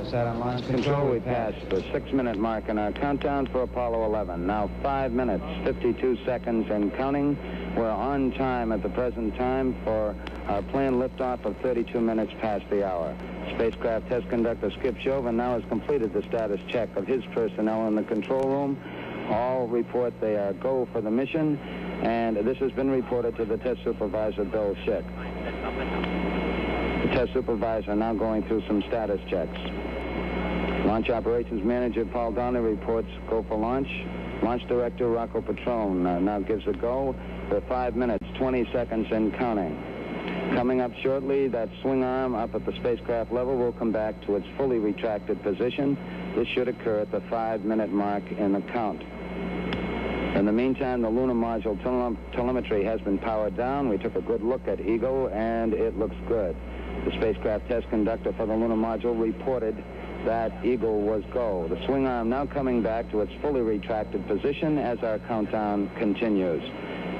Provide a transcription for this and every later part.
Saturn launch Control, we passed the 6-minute mark in our countdown for Apollo 11. Now 5 minutes, 52 seconds and counting. We're on time at the present time for our planned liftoff of 32 minutes past the hour. Spacecraft test conductor Skip Chauvin now has completed the status check of his personnel in the control room. All report they are go for the mission, and this has been reported to the test supervisor, Bill Schick. The test supervisor now going through some status checks. Launch operations manager Paul Donnelly reports go for launch. Launch director Rocco Petrone now gives a go for 5 minutes, 20 seconds and counting. Coming up shortly, that swing arm up at the spacecraft level will come back to its fully retracted position. This should occur at the 5-minute mark in the count. In the meantime, the lunar module telemetry has been powered down. We took a good look at Eagle, and it looks good. The spacecraft test conductor for the lunar module reported that Eagle was go. The swing arm now coming back to its fully retracted position as our countdown continues.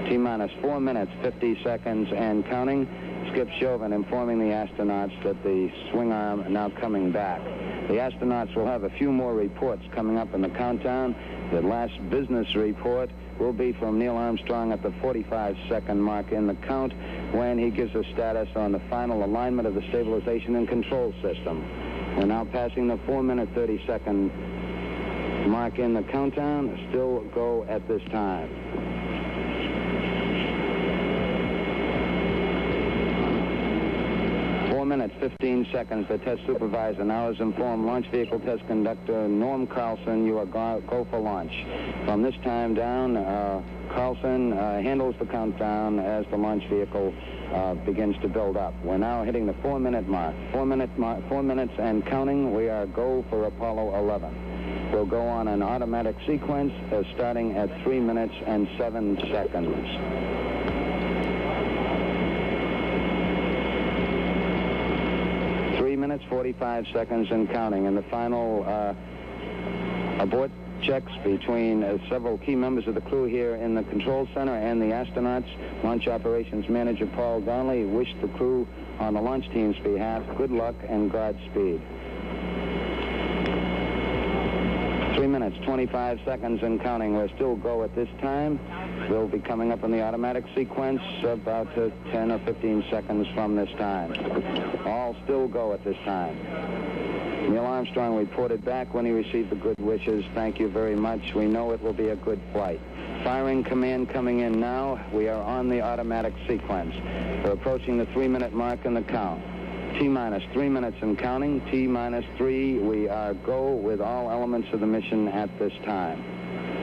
T-minus 4 minutes, 50 seconds and counting. Skip Chauvin informing the astronauts that the swing arm now coming back. The astronauts will have a few more reports coming up in the countdown. The last business report will be from Neil Armstrong at the 45-second mark in the count when he gives a status on the final alignment of the stabilization and control system. We're now passing the 4-minute, 30-second mark in the countdown. Still go at this time. 4 minutes, 15 seconds. The test supervisor now has informed launch vehicle test conductor Norm Carlson you are go for launch. From this time down, Carlson handles the countdown as the launch vehicle begins to build up. We're now hitting the 4-minute mark. 4 minutes and counting. We are go for Apollo 11. We'll go on an automatic sequence starting at 3 minutes and 7 seconds. 3 minutes, 45 seconds and counting. And the final abort checks between several key members of the crew here in the control center and the astronauts. Launch operations manager Paul Donnelly wished the crew on the launch team's behalf good luck and Godspeed. 3 minutes, 25 seconds and counting. We're still go at this time. We'll be coming up in the automatic sequence about 10 or 15 seconds from this time. All still go at this time. Neil Armstrong reported back when he received the good wishes. Thank you very much. We know it will be a good flight. Firing command coming in now. We are on the automatic sequence. We're approaching the 3-minute mark in the count. T-minus 3 minutes and counting. T-minus 3. We are go with all elements of the mission at this time.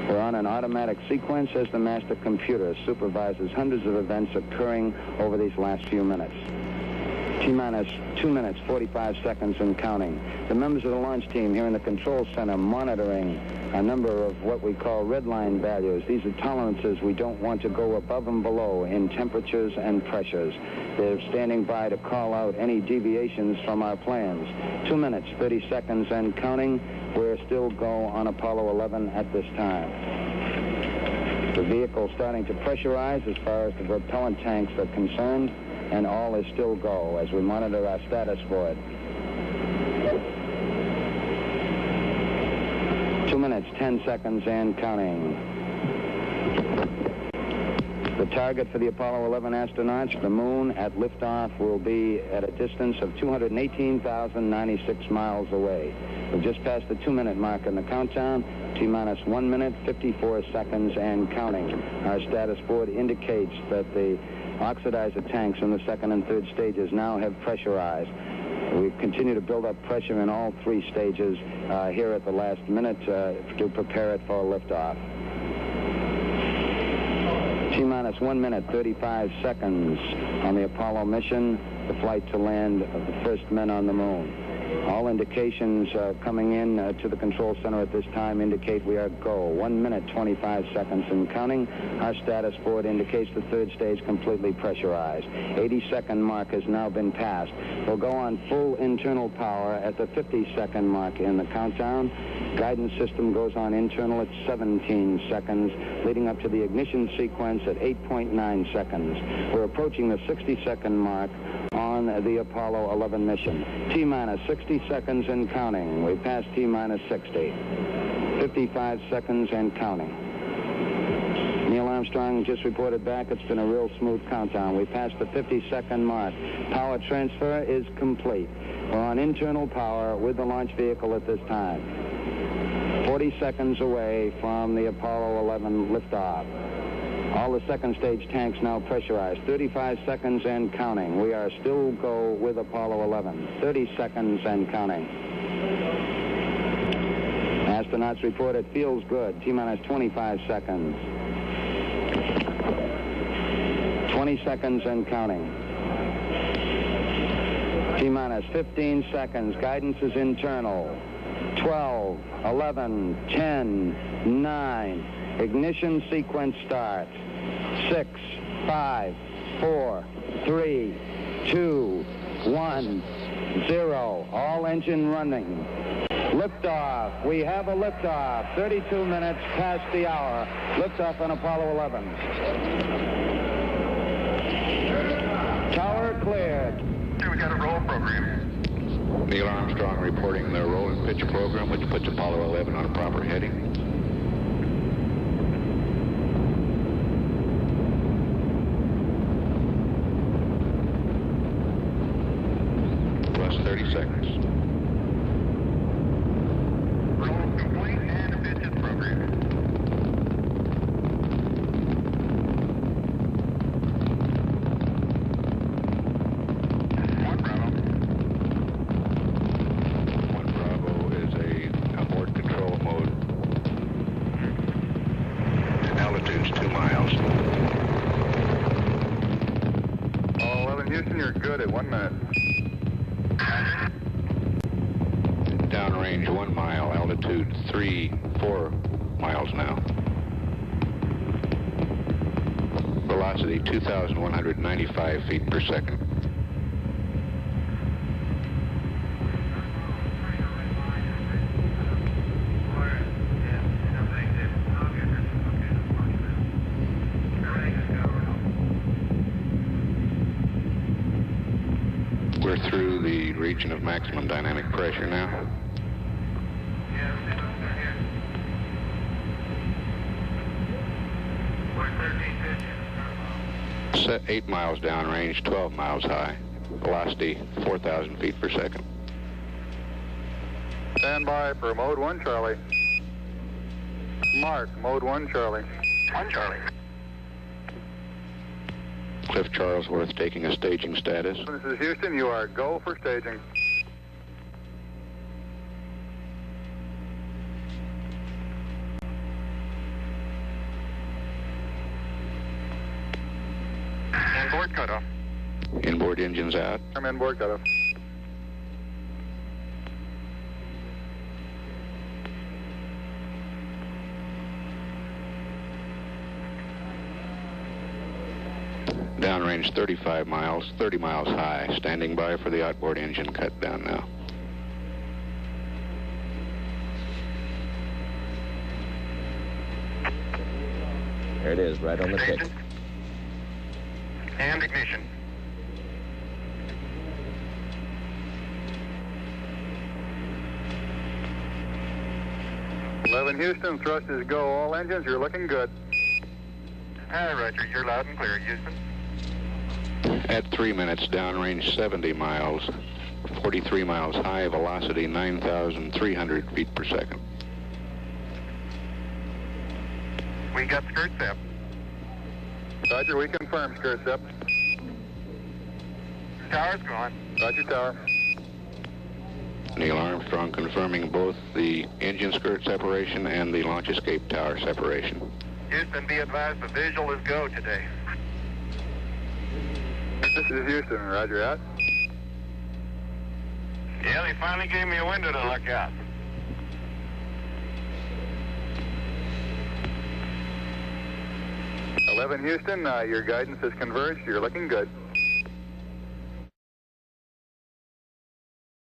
We're on an automatic sequence as the master computer supervises hundreds of events occurring over these last few minutes. T-minus 2 minutes, 45 seconds and counting. The members of the launch team here in the control center monitoring a number of what we call red line values. These are tolerances we don't want to go above and below in temperatures and pressures. They're standing by to call out any deviations from our plans. 2 minutes, 30 seconds and counting. We're still go on Apollo 11 at this time. The vehicle starting to pressurize as far as the propellant tanks are concerned, and all is still go as we monitor our status for it. 2 minutes, 10 seconds and counting. The target for the Apollo 11 astronauts, the moon at liftoff, will be at a distance of 218,096 miles away. We've just passed the 2-minute mark in the countdown. T-minus 1 minute, 54 seconds and counting. Our status board indicates that the oxidizer tanks in the second and third stages now have pressurized. We continue to build up pressure in all 3 stages here at the last minute to prepare it for liftoff. T-minus 1 minute, 35 seconds on the Apollo mission, the flight to land of the first men on the moon. All indications coming in to the control center at this time indicate we are go. 1 minute, 25 seconds and counting. Our status board indicates the third stage completely pressurized. 80-second mark has now been passed. We'll go on full internal power at the 50-second mark in the countdown. Guidance system goes on internal at 17 seconds, leading up to the ignition sequence at 8.9 seconds. We're approaching the 60-second mark on on the Apollo 11 mission. T-minus 60 seconds and counting. We passed T-minus 60. 55 seconds and counting. Neil Armstrong just reported back. It's been a real smooth countdown. We passed the 50-second mark. Power transfer is complete. We're on internal power with the launch vehicle at this time. 40 seconds away from the Apollo 11 liftoff. All the second stage tanks now pressurized. 35 seconds and counting. We are still go with Apollo 11. 30 seconds and counting. Astronauts report it feels good. T-minus 25 seconds. 20 seconds and counting. T-minus 15 seconds. Guidance is internal. 12, 11, 10, 9. Ignition sequence starts. 6, 5, 4, 3, 2, 1, 0. All engine running. Liftoff. We have a liftoff. 32 minutes past the hour. Liftoff on Apollo 11. Tower cleared. We got a roll program. Neil Armstrong reporting the roll and pitch program, which puts Apollo 11 on a proper heading. Plus 30 seconds. Roll complete and a pitches program. One Bravo is a abort control mode. Altitude's 2 miles. All 11 Houston, you're good at 1 minute. Downrange 1 mile, altitude 4 miles now. Velocity 2,195 feet per second. We're through the region of maximum dynamic pressure now. Set 8 miles downrange, 12 miles high. Velocity 4,000 feet per second. Stand by for mode 1 Charlie. Mark, mode 1 Charlie. 1 Charlie. Cliff Charlesworth taking a staging status. This is Houston, you are go for staging. Inboard cutoff. Inboard engines out. I'm inboard cutoff. Downrange 35 miles, 30 miles high. Standing by for the outboard engine cut down now. There it is, right on the tick. And ignition. Houston, thrust is go. All engines, you're looking good. Hi, Roger. You're loud and clear, Houston. At 3 minutes, downrange 70 miles, 43 miles high, velocity 9,300 feet per second. We got skirt step. Roger, we confirm skirt step. Tower's going. Roger, tower. Neil Armstrong confirming both the engine skirt separation and the launch escape tower separation. Houston, be advised the visual is go today. This is Houston. Roger, out. Yeah, they finally gave me a window to look out. Houston, your guidance has converged. You're looking good.